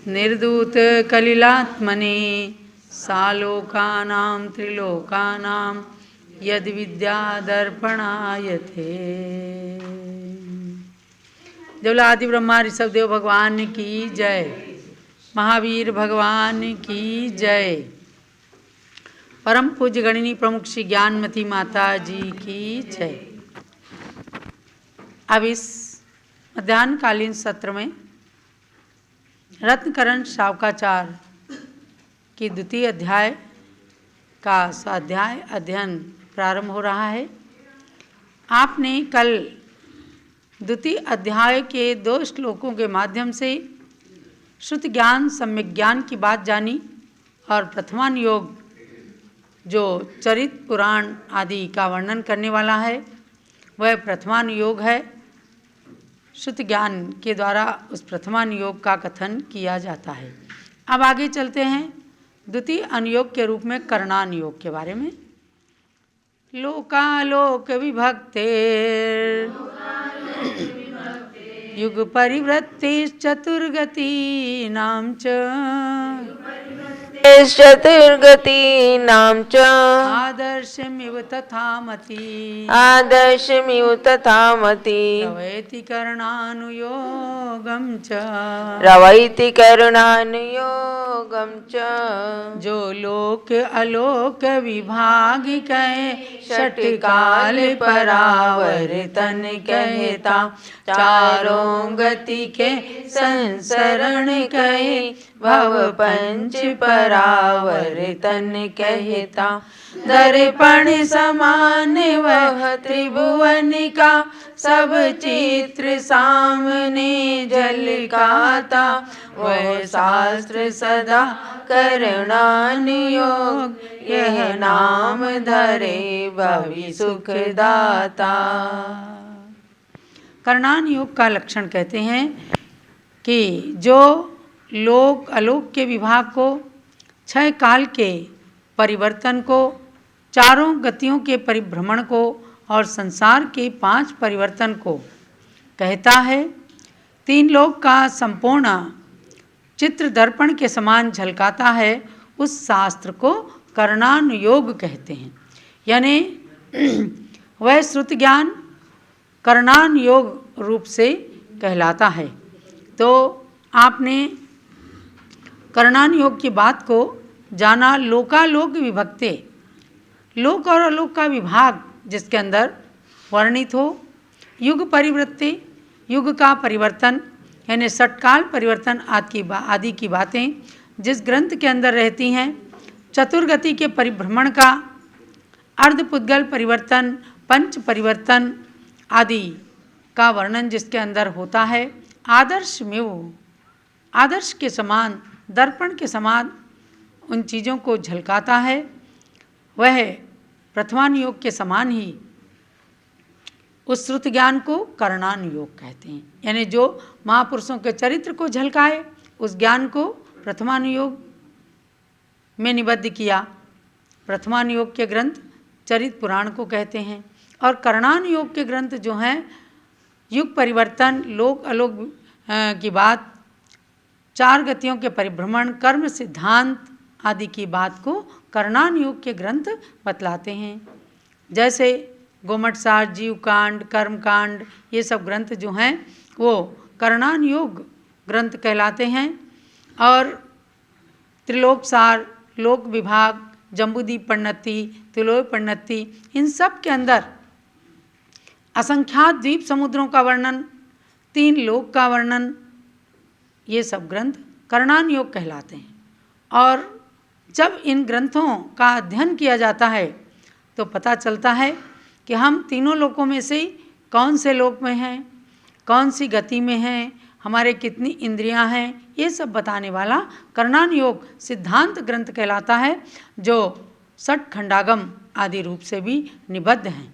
निर्दूत कलिलात्मने सालोकानां त्रिलोकानां यद विद्या दर्पणायते। जब आदि ब्रह्मा ऋषभ देव भगवान की जय, महावीर भगवान की जय, परम पूज्य गणिनी प्रमुख श्री ज्ञानमती माता जी की जय। अब इस मध्याह्नकालीन सत्र में रत्नकरण शावकाचार की द्वितीय अध्याय का स्वाध्याय अध्ययन प्रारंभ हो रहा है। आपने कल द्वितीय अध्याय के 2 श्लोकों के माध्यम से श्रुति ज्ञान सम्यक ज्ञान की बात जानी और प्रथमान योग जो चरित पुराण आदि का वर्णन करने वाला है वह प्रथमान योग है। श्रुति ज्ञान के द्वारा उस प्रथमान योग का कथन किया जाता है। अब आगे चलते हैं द्वितीय अनुयोग के रूप में करणान योग के बारे में। लोकालोक विभक्ते युग परिवृत्ति चतुर्गति नाम च चतुर्गतीनां च आदर्शमिव तथामति रवैति करणानुयोगं च जो लोक अलोक विभाग कहे षटकाल परावर्तन कहता चारों गति के संसरण कहे भव पंच परावर्तन कहता दर्पण समान वह त्रिभुवन का सब चित्र सामने झलकाता वह शास्त्र सदा करणानुयोग यह नाम धरे भवि सुखदाता। करणान योग का लक्षण कहते हैं कि जो लोक अलोक के विभाग को, 6 काल के परिवर्तन को, चारों गतियों के परिभ्रमण को और संसार के 5 परिवर्तन को कहता है, 3 लोक का संपूर्ण चित्र दर्पण के समान झलकाता है, उस शास्त्र को करणान योग कहते हैं। यानी वह श्रुति ज्ञान करणान योग रूप से कहलाता है। तो आपने करणान योग की बात को जाना। लोकालोक विभक्ते, लोक और अलोक का विभाग जिसके अंदर वर्णित हो। युग परिवृत्ति, युग का परिवर्तन यानी षटकाल परिवर्तन आदि की बातें जिस ग्रंथ के अंदर रहती हैं। चतुर्गति के परिभ्रमण का, अर्धपुद्गल परिवर्तन, पंच परिवर्तन आदि का वर्णन जिसके अंदर होता है। आदर्श में वो आदर्श के समान, दर्पण के समान उन चीज़ों को झलकाता है, वह प्रथमान योग के समान ही उस श्रुति ज्ञान को करणान योग कहते हैं। यानी जो महापुरुषों के चरित्र को झलकाए उस ज्ञान को प्रथमान योग में निबद्ध किया। प्रथमान योग के ग्रंथ चरित पुराण को कहते हैं और करणान योग के ग्रंथ जो हैं युग परिवर्तन, लोक अलोक की बात, 4 गतियों के परिभ्रमण, कर्म सिद्धांत आदि की बात को करणान योग के ग्रंथ बतलाते हैं। जैसे गोमटसार, जीवकांड, कर्मकांड, ये सब ग्रंथ जो हैं वो करणान योग ग्रंथ कहलाते हैं। और त्रिलोकसार, लोक विभाग, जम्बूद्वीप प्रणति, तिलोय प्रणति, इन सब के अंदर असंख्यात द्वीप समुद्रों का वर्णन, 3 लोक का वर्णन, ये सब ग्रंथ करणान योग कहलाते हैं। और जब इन ग्रंथों का अध्ययन किया जाता है तो पता चलता है कि हम तीनों लोकों में से कौन से लोक में हैं, कौन सी गति में हैं, हमारे कितनी इंद्रियां हैं, ये सब बताने वाला करणान योग सिद्धांत ग्रंथ कहलाता है, जो 6 खंडागम आदि रूप से भी निबद्ध हैं।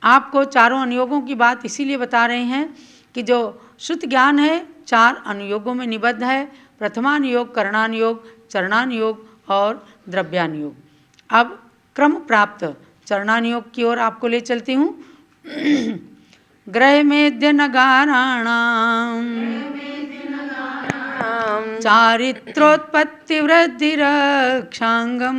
आपको चारों अनुयोगों की बात इसीलिए बता रहे हैं कि जो श्रुति ज्ञान है 4 अनुयोगों में निबद्ध है। प्रथमान योग, करणान योग, चरणान योग और द्रव्यान योग। अब क्रम प्राप्त चरणान योग की ओर आपको ले चलती हूँ। ग्रह मेद्य नगाराणाम चारित्रोत्पत्ति वृद्धि रक्षांगम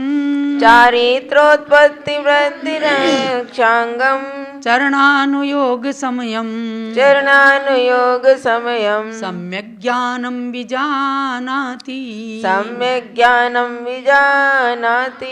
चारित्रोत्पत्ति वृद्धिरक्षांगम चरणानुयोग समयम चरणानुयोग समयम सम्यक् ज्ञानं विजानाति सम्यक् ज्ञानं विजानाति।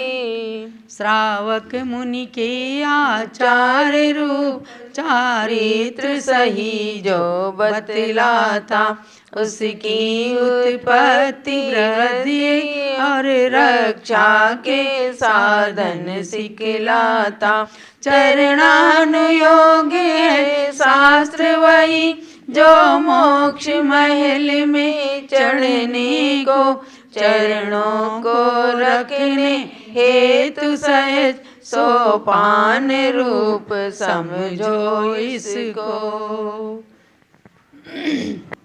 श्रावक मुनि के आचार्य रूप चारित्र सही जो बतलाता उसकी उत्पत्ति वृद्धि और रक्षा के साधन सिखलाता। चरणानुयोग है शास्त्र वही जो मोक्ष महल में चढ़ने को चरणों को रखने हेतु सहज सोपान रूप समझो इसको।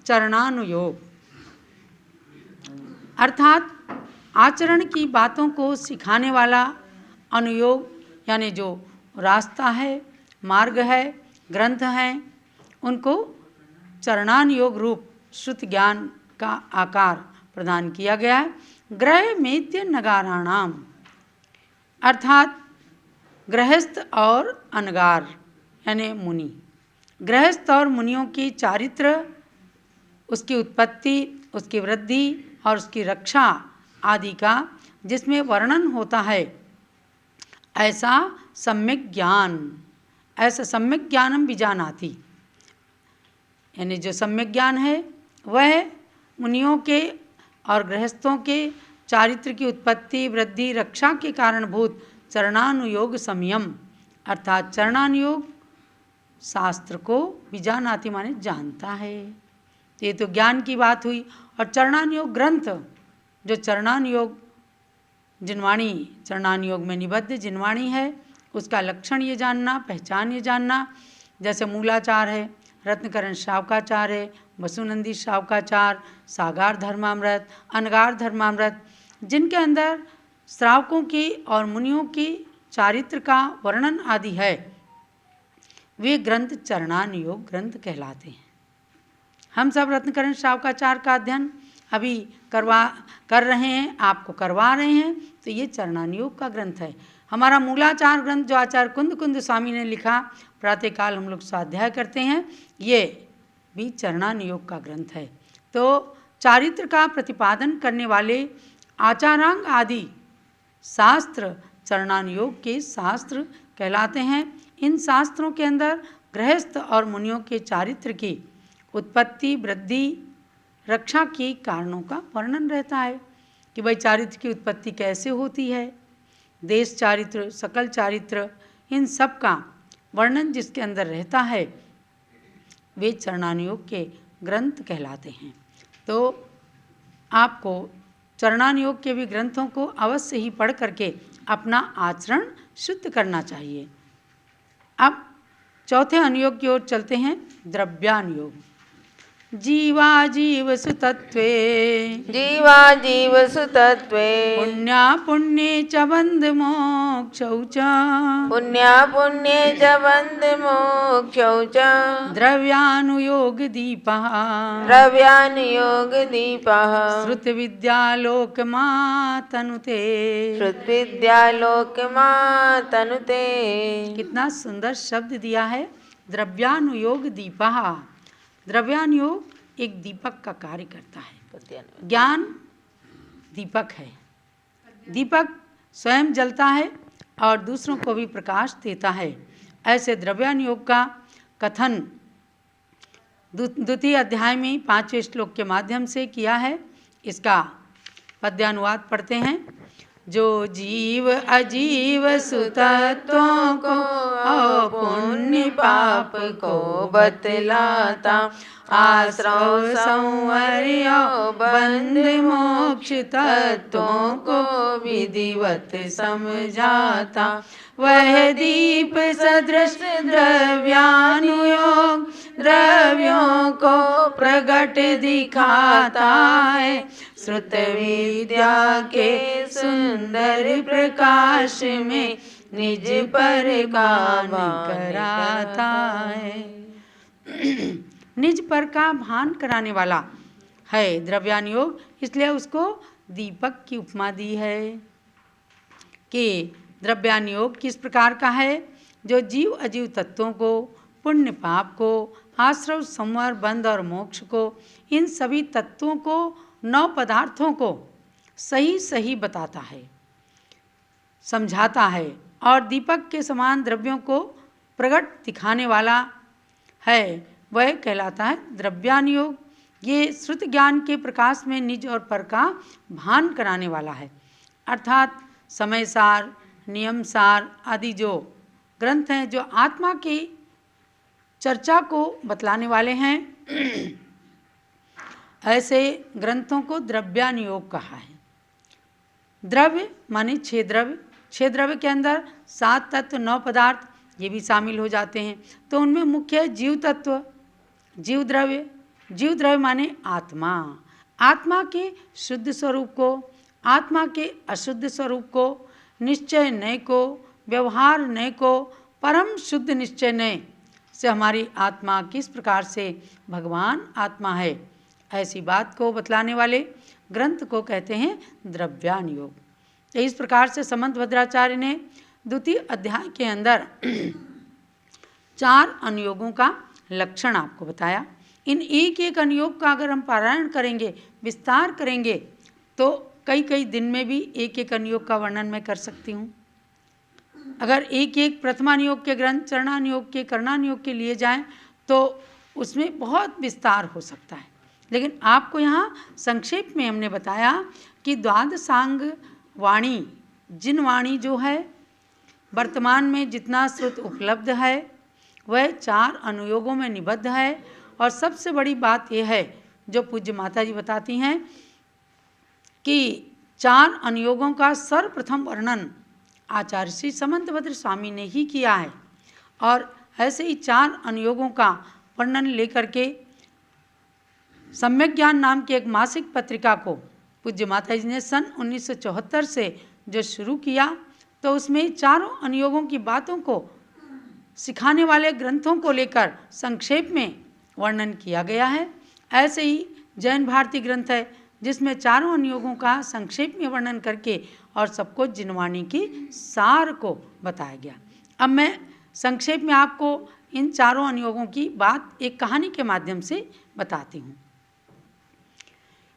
चरणानुयोग अर्थात आचरण की बातों को सिखाने वाला, अनुयोग यानी जो रास्ता है, मार्ग है, ग्रंथ हैं, उनको चरणानुयोग रूप श्रुत ज्ञान का आकार प्रदान किया गया है। ग्रह मेद्य नगाराणाम अर्थात गृहस्थ और अनगार यानी मुनि। गृहस्थ और मुनियों की चारित्र, उसकी उत्पत्ति, उसकी वृद्धि और उसकी रक्षा आदि का जिसमें वर्णन होता है, ऐसा सम्यक ज्ञान, ऐसा सम्यक ज्ञानम विजानाति यानी जो सम्यक ज्ञान है वह मुनियों के और गृहस्थों के चारित्र की उत्पत्ति, वृद्धि, रक्षा के कारणभूत चरणानुयोग संयम अर्थात चरणानुयोग शास्त्र को विजानाति माने जानता है। ये तो ज्ञान की बात हुई। और चरणानुयोग ग्रंथ, जो चरणानुयोग जिनवाणी, चरणानुयोग में निबद्ध जिनवाणी है, उसका लक्षण ये जानना, पहचान ये जानना। जैसे मूलाचार है, रत्नकरण श्रावकाचार है, वसुनंदी श्रावकाचार, सागार धर्मामृत, अनगार धर्मामृत, जिनके अंदर श्रावकों की और मुनियों की चारित्र का वर्णन आदि है, वे ग्रंथ चरणानुयोग ग्रंथ कहलाते हैं। हम सब रत्नकरण श्रावकाचार का अध्ययन अभी कर रहे हैं, आपको करवा रहे हैं, तो ये चरणानुयोग का ग्रंथ है। हमारा मूलाचार ग्रंथ जो आचार्य कुंद स्वामी ने लिखा, प्रातःकाल हम लोग स्वाध्याय करते हैं, ये भी चरणानुयोग का ग्रंथ है। तो चारित्र का प्रतिपादन करने वाले आचारांग आदि शास्त्र चरणानुयोग के शास्त्र कहलाते हैं। इन शास्त्रों के अंदर गृहस्थ और मुनियों के चारित्र की उत्पत्ति, वृद्धि, रक्षा के कारणों का वर्णन रहता है कि भाई चारित्र की उत्पत्ति कैसे होती है, देश चारित्र, सकल चारित्र, इन सब का वर्णन जिसके अंदर रहता है, वे चरणानुयोग के ग्रंथ कहलाते हैं। तो आपको चरणानुयोग के भी ग्रंथों को अवश्य ही पढ़ करके अपना आचरण शुद्ध करना चाहिए। अब चौथे अनुयोग की ओर चलते हैं, द्रव्यानुयोग। जीवा जीव सुतत्वे जीवा जीव सुतत्वे पुण्या पुण्ये च बंध मोक्षौ च पुण्या पुण्ये च बंध मोक्षौ च द्रव्यानुयोग दीपः द्रव्यानुयोग दीपः श्रुत विद्यालोकमा तनुते। श्रुत विद्यालोकमा तनुते। कितना सुंदर शब्द दिया है, द्रव्यानुयोग दीपः। द्रव्यानुयोग एक दीपक का कार्य करता है। ज्ञान दीपक है, दीपक स्वयं जलता है और दूसरों को भी प्रकाश देता है। ऐसे द्रव्यानुयोग का कथन द्वितीय अध्याय में 5वें श्लोक के माध्यम से किया है। इसका पद्यानुवाद पढ़ते हैं। जो जीव अजीव सुतत्वों को और पुण्य पाप को बतलाता, आश्रव संवर्य बंध मोक्ष तत्वों को विधिवत समझाता, वह दीप सदृश द्रव्यानुयोग द्रव्यों को प्रगट दिखाता है, श्रुत विद्या के सुंदर प्रकाश में निज पर काम कराता है। निज पर का भान कराने वाला है द्रव्यानुयोग। इसलिए उसको दीपक की उपमा दी है। कि द्रव्यान योग किस प्रकार का है, जो जीव अजीव तत्वों को, पुण्य पाप को, आश्रव संवर बंध और मोक्ष को, इन सभी तत्वों को, 9 पदार्थों को सही सही बताता है, समझाता है और दीपक के समान द्रव्यों को प्रकट दिखाने वाला है, वह कहलाता है द्रव्यान योग। ये श्रुत ज्ञान के प्रकाश में निज और पर का भान कराने वाला है। अर्थात समय सार, नियम सार आदि जो ग्रंथ हैं, जो आत्मा की चर्चा को बतलाने वाले हैं, ऐसे ग्रंथों को द्रव्यान योग कहा है। द्रव्य माने 6 द्रव्य, 6 द्रव्य के अंदर 7 तत्व, 9 पदार्थ ये भी शामिल हो जाते हैं। तो उनमें मुख्य है जीव तत्व, जीव द्रव्य। जीव द्रव्य माने आत्मा, आत्मा के शुद्ध स्वरूप को, आत्मा के अशुद्ध स्वरूप को, निश्चय नय को, व्यवहार नय को, परम शुद्ध निश्चय नय से हमारी आत्मा किस प्रकार से भगवान आत्मा है, ऐसी बात को बतलाने वाले ग्रंथ को कहते हैं द्रव्यान योग। तो इस प्रकार से समंत भद्राचार्य ने द्वितीय अध्याय के अंदर 4 अनुयोगों का लक्षण आपको बताया। इन एक एक अनुयोग का अगर हम पारायण करेंगे, विस्तार करेंगे, तो कई कई दिन में भी एक एक अनुयोग का वर्णन मैं कर सकती हूँ। अगर एक एक प्रथमानुयोग के ग्रंथ, चरणानुयोग के, करणानुयोग के लिए जाएं तो उसमें बहुत विस्तार हो सकता है। लेकिन आपको यहाँ संक्षेप में हमने बताया कि द्वादशांग वाणी, जिन वाणी जो है वर्तमान में जितना श्रुत उपलब्ध है वह 4 अनुयोगों में निबद्ध है। और सबसे बड़ी बात यह है जो पूज्य माता जी बताती हैं कि 4 अनुयोगों का सर्वप्रथम वर्णन आचार्य श्री समंतभद्र स्वामी ने ही किया है। और ऐसे ही 4 अनुयोगों का वर्णन लेकर के सम्यक ज्ञान नाम की एक मासिक पत्रिका को पूज्य माता जी ने सन 1974 से जो शुरू किया, तो उसमें चारों अनुयोगों की बातों को सिखाने वाले ग्रंथों को लेकर संक्षेप में वर्णन किया गया है। ऐसे ही जैन भारती ग्रंथ है जिसमें चारों अनुयोगों का संक्षेप में वर्णन करके और सबको जिनवाणी की सार को बताया गया। अब मैं संक्षेप में आपको इन चारों अनुयोगों की बात एक कहानी के माध्यम से बताती हूँ।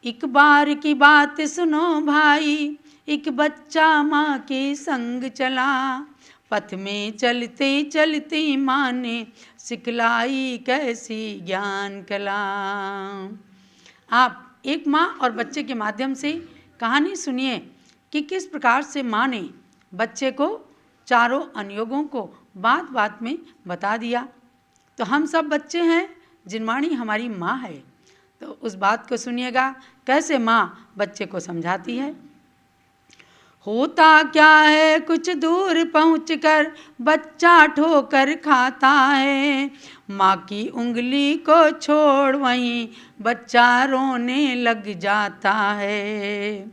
एक बार की बात सुनो भाई, एक बच्चा माँ के संग चला, पथ में चलते चलते माँ ने सिखलाई कैसी ज्ञान कला। आप एक माँ और बच्चे के माध्यम से कहानी सुनिए कि किस प्रकार से माँ ने बच्चे को चारों अनुयोगों को बात बात में बता दिया। तो हम सब बच्चे हैं, जिनवाणी हमारी माँ है, तो उस बात को सुनिएगा कैसे माँ बच्चे को समझाती है। होता क्या है कुछ दूर पहुंचकर बच्चा ठोकर खाता है, माँ की उंगली को छोड़ वहीं बच्चा रोने लग जाता है।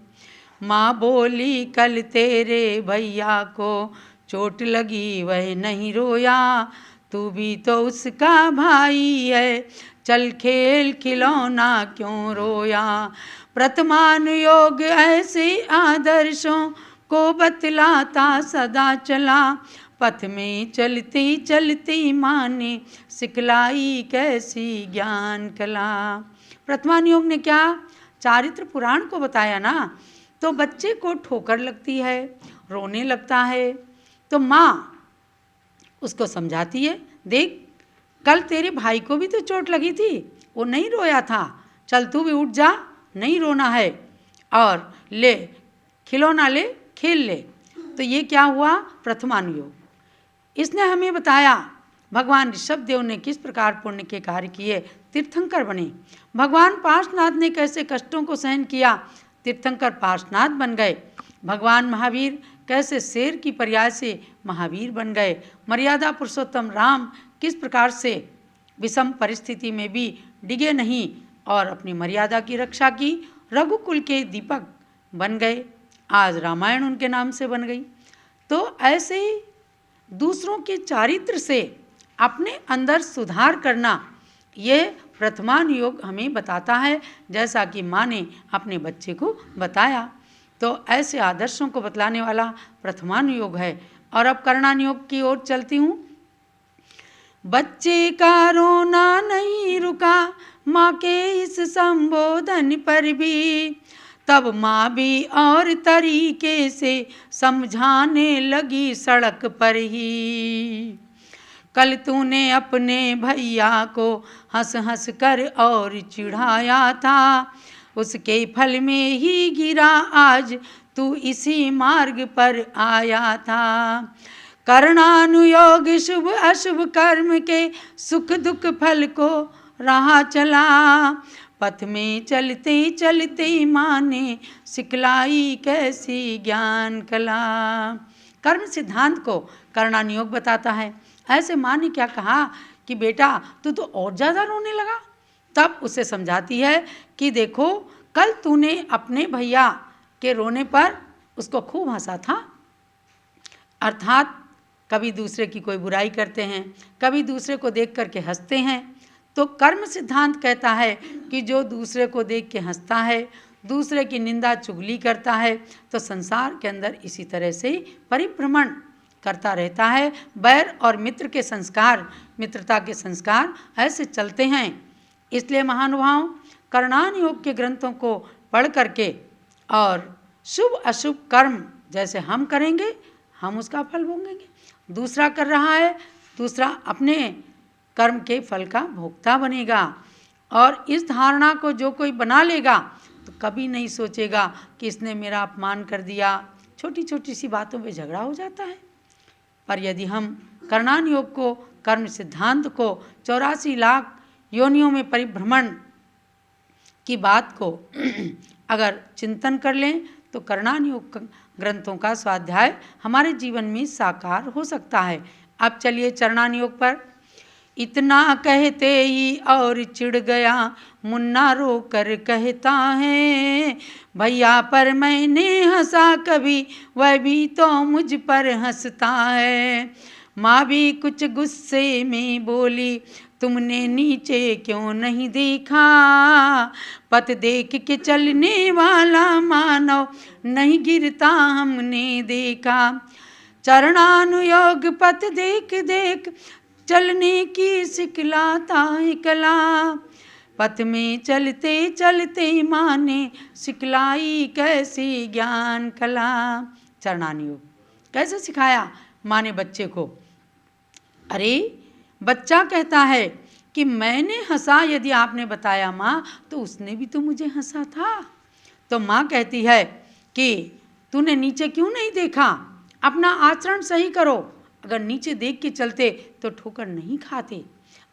माँ बोली कल तेरे भैया को चोट लगी वह नहीं रोया, तू भी तो उसका भाई है, चल खेल खिलौना क्यों रोया। प्रथमानुयोग ऐसे आदर्शों को बतलाता सदा चला, पथ में चलती चलती माँ ने सिखलाई कैसी ज्ञान कला। प्रथमानुयोग ने क्या चारित्र पुराण को बताया ना, तो बच्चे को ठोकर लगती है, रोने लगता है, तो माँ उसको समझाती है, देख कल तेरे भाई को भी तो चोट लगी थी, वो नहीं रोया था, चल तू भी उठ जा, नहीं रोना है, और ले खिलौना ले, खेल ले। तो ये क्या हुआ प्रथमानुयोग। इसने हमें बताया भगवान ऋषभ देव ने किस प्रकार पुण्य के कार्य किए, तीर्थंकर बने। भगवान पार्श्वनाथ ने कैसे कष्टों को सहन किया, तीर्थंकर पार्श्वनाथ बन गए। भगवान महावीर कैसे शेर की पर्याय से महावीर बन गए। मर्यादा पुरुषोत्तम राम किस प्रकार से विषम परिस्थिति में भी डिगे नहीं और अपनी मर्यादा की रक्षा की, रघुकुल के दीपक बन गए। आज रामायण उनके नाम से बन गई। तो ऐसे ही दूसरों के चारित्र से अपने अंदर सुधार करना, ये प्रथमानुयोग हमें बताता है, जैसा कि माँ ने अपने बच्चे को बताया। तो ऐसे आदर्शों को बतलाने वाला प्रथमानुयोग है। और अब करणानुयोग की ओर चलती हूँ। बच्चे का रोना नहीं रुका माँ के इस संबोधन पर भी, तब माँ भी और तरीके से समझाने लगी सड़क पर ही। कल तूने अपने भैया को हंस हंस कर और चिढ़ाया था, उसके फल में ही गिरा आज तू इसी मार्ग पर आया था। करणानुयोग शुभ अशुभ कर्म के सुख दुख फल को रहा चला, पथ में चलते चलते माँ ने सिखलाई कैसी ज्ञान कला। कर्म सिद्धांत को करणानुयोग बताता है। ऐसे माँ ने क्या कहा कि बेटा तू तो और ज़्यादा रोने लगा। तब उसे समझाती है कि देखो कल तूने अपने भैया के रोने पर उसको खूब हंसा था। अर्थात कभी दूसरे की कोई बुराई करते हैं, कभी दूसरे को देख करके हंसते हैं। तो कर्म सिद्धांत कहता है कि जो दूसरे को देख के हंसता है, दूसरे की निंदा चुगली करता है, तो संसार के अंदर इसी तरह से परिभ्रमण करता रहता है। बैर और मित्र के संस्कार, मित्रता के संस्कार ऐसे चलते हैं। इसलिए महानुभाव करणानुयोग के ग्रंथों को पढ़ करके और शुभ अशुभ कर्म जैसे हम करेंगे हम उसका फल भोगेंगे, दूसरा कर रहा है दूसरा अपने कर्म के फल का भोक्ता बनेगा। और इस धारणा को जो कोई बना लेगा तो कभी नहीं सोचेगा कि इसने मेरा अपमान कर दिया। छोटी छोटी सी बातों पे झगड़ा हो जाता है। पर यदि हम करणानुयोग को, कर्म सिद्धांत को, 84 लाख योनियों में परिभ्रमण की बात को अगर चिंतन कर लें तो करणानुयोग ग्रंथों का स्वाध्याय हमारे जीवन में साकार हो सकता है। अब चलिए चरणानुयोग पर। इतना कहते ही और चिढ़ गया मुन्ना रो कर कहता है, भैया पर मैंने हंसा कभी वह भी तो मुझ पर हंसता है। माँ भी कुछ गुस्से में बोली, तुमने नीचे क्यों नहीं देखा, पथ देख के चलने वाला मानव नहीं गिरता हमने देखा। चरणानुयोग पथ देख देख चलने की सिखलाता है कला, पथ में चलते चलते माँ ने सिखलाई कैसी ज्ञान कला। चरणानुयोग कैसे सिखाया माँ ने बच्चे को? अरे बच्चा कहता है कि मैंने हंसा, यदि आपने बताया माँ तो उसने भी तो मुझे हंसा था। तो माँ कहती है कि तूने नीचे क्यों नहीं देखा, अपना आचरण सही करो। अगर नीचे देख के चलते तो ठोकर नहीं खाते।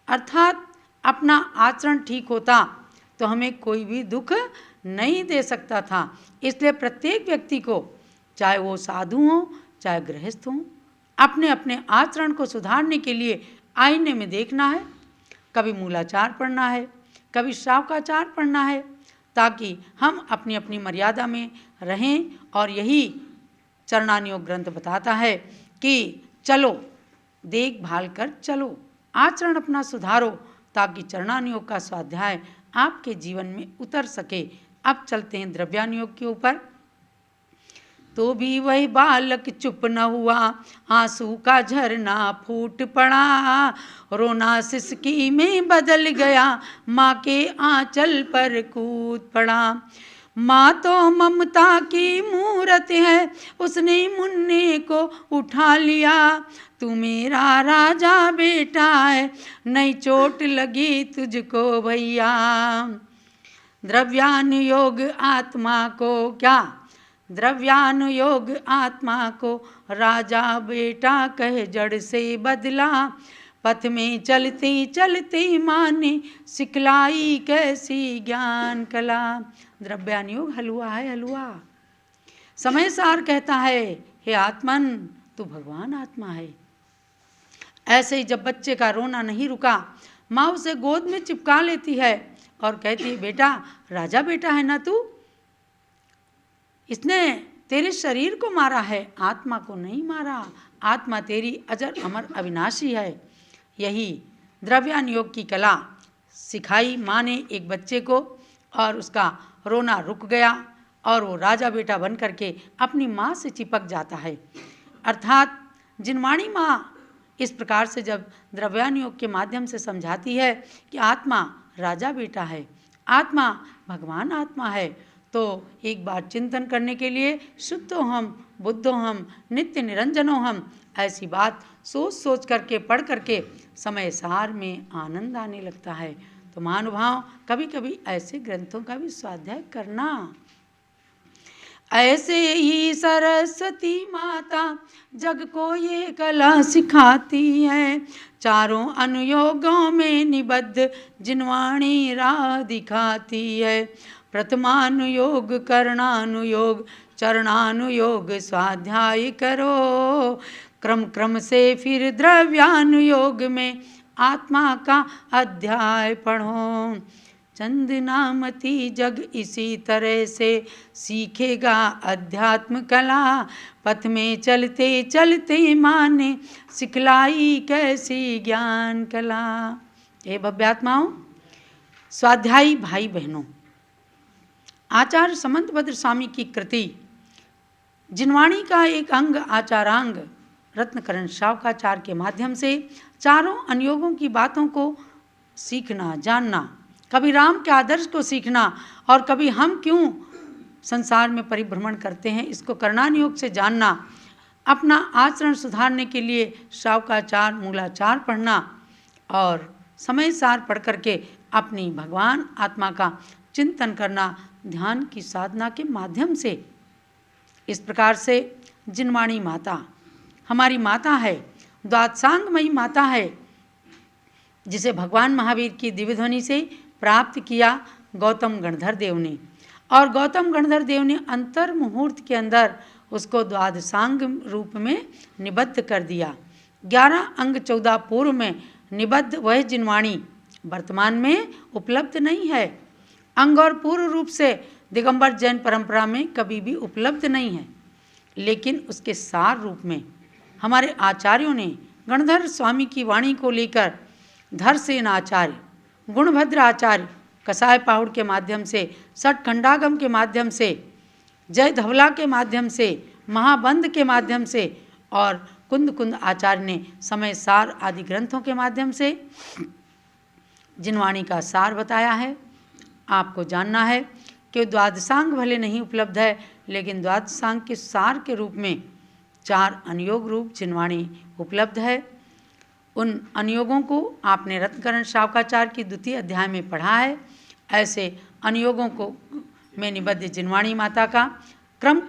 अर्थात अपना आचरण ठीक होता तो हमें कोई भी दुख नहीं दे सकता था। इसलिए प्रत्येक व्यक्ति को, चाहे वो साधु हो चाहे गृहस्थ हो, अपने अपने आचरण को सुधारने के लिए आईने में देखना है। कभी मूलाचार पढ़ना है, कभी श्रावकाचार पढ़ना है, ताकि हम अपनी अपनी मर्यादा में रहें। और यही चरणानुयोग ग्रंथ बताता है कि चलो देखभाल कर चलो, आचरण अपना सुधारो, ताकि चरणानुयोग का स्वाध्याय आपके जीवन में उतर सके। अब चलते हैं द्रव्यानुयोग के ऊपर। तो भी वही बालक चुप न हुआ, आंसू का झरना फूट पड़ा, रोना सिसकी में बदल गया, माँ के आंचल पर कूद पड़ा। माँ तो ममता की मूरत है, उसने मुन्ने को उठा लिया, तू मेरा राजा बेटा है, नहीं चोट लगी तुझको भैया। द्रव्यानुयोग आत्मा को क्या? द्रव्यानुयोग आत्मा को राजा बेटा कह जड़ से बदला, पथ में चलते चलते माँ ने सिखलाई कैसी ज्ञान कला। द्रव्यानुयोग हलवा है, हलवा। समय सार कहता है, हे आत्मन तू भगवान आत्मा है। ऐसे ही जब बच्चे का रोना नहीं रुका, माँ उसे गोद में चिपका लेती है और कहती है, बेटा राजा बेटा है ना तू, इसने तेरे शरीर को मारा है, आत्मा को नहीं मारा। आत्मा तेरी अजर अमर अविनाशी है। यही द्रव्यानुयोग की कला सिखाई माँ ने एक बच्चे को, और उसका रोना रुक गया और वो राजा बेटा बन करके अपनी माँ से चिपक जाता है। अर्थात जिनवाणी माँ इस प्रकार से जब द्रव्यान योग के माध्यम से समझाती है कि आत्मा राजा बेटा है, आत्मा भगवान आत्मा है, तो एक बार चिंतन करने के लिए शुद्धो हम बुद्धो हम नित्य निरंजनो हम, ऐसी बात सोच सोच करके पढ़ करके समय सार में आनंद आने लगता है। तो महानुभाव कभी कभी ऐसे ग्रंथों का भी स्वाध्याय करना। ऐसे ही सरस्वती माता जग को ये कला सिखाती है, चारों अनुयोगों में निबद्ध जिनवाणी राह दिखाती है। प्रथमानुयोग करणानुयोग चरणानुयोग स्वाध्याय करो, क्रम क्रम से फिर द्रव्यानुयोग में आत्मा का अध्याय पढ़ो। चंदनामती जग इसी तरह से सीखेगा अध्यात्म कला, पथ में चलते चलते माँ ने सिखलाई कैसी ज्ञान कला। ये भव्यात्माओं, स्वाध्यायी भाई बहनों, आचार्य समंतभद्र स्वामी की कृति जिनवाणी का एक अंग आचारांग रत्नकरण शावकाचार्य के माध्यम से चारों अनुयोगों की बातों को सीखना जानना, कभी राम के आदर्श को सीखना और कभी हम क्यों संसार में परिभ्रमण करते हैं इसको करणान योग से जानना, अपना आचरण सुधारने के लिए शावकाचार मूलाचार पढ़ना और समय सार पढ़ करके अपनी भगवान आत्मा का चिंतन करना ध्यान की साधना के माध्यम से। इस प्रकार से जिनवाणी माता हमारी माता है, द्वादशांगमयी माता है, जिसे भगवान महावीर की दिव्य ध्वनि से प्राप्त किया गौतम गणधर देव ने, और गौतम गणधर देव ने अंतर मुहूर्त के अंदर उसको द्वादशांग रूप में निबद्ध कर दिया। 11 अंग 14 पूर्व में निबद्ध वह जिनवाणी वर्तमान में उपलब्ध नहीं है। अंग और पूर्व रूप से दिगंबर जैन परंपरा में कभी भी उपलब्ध नहीं है, लेकिन उसके सार रूप में हमारे आचार्यों ने गणधर स्वामी की वाणी को लेकर धरसेन आचार्य, गुणभद्र आचार्य कसाय पाहुड़ के माध्यम से, सठखंडागम के माध्यम से, जय धवला के माध्यम से, महाबंध के माध्यम से और कुंद कुंद आचार्य ने समय सार आदि ग्रंथों के माध्यम से जिनवाणी का सार बताया है। आपको जानना है कि द्वादशांग भले नहीं उपलब्ध है, लेकिन द्वादशांग के सार के रूप में 4 अनुयोग रूप जिनवाणी उपलब्ध है। उन अनुयोगों को आपने रत्नकरण शावकाचार्य की द्वितीय अध्याय में पढ़ा है। ऐसे अनुयोगों को में निबद्ध जिनवाणी माता का क्रम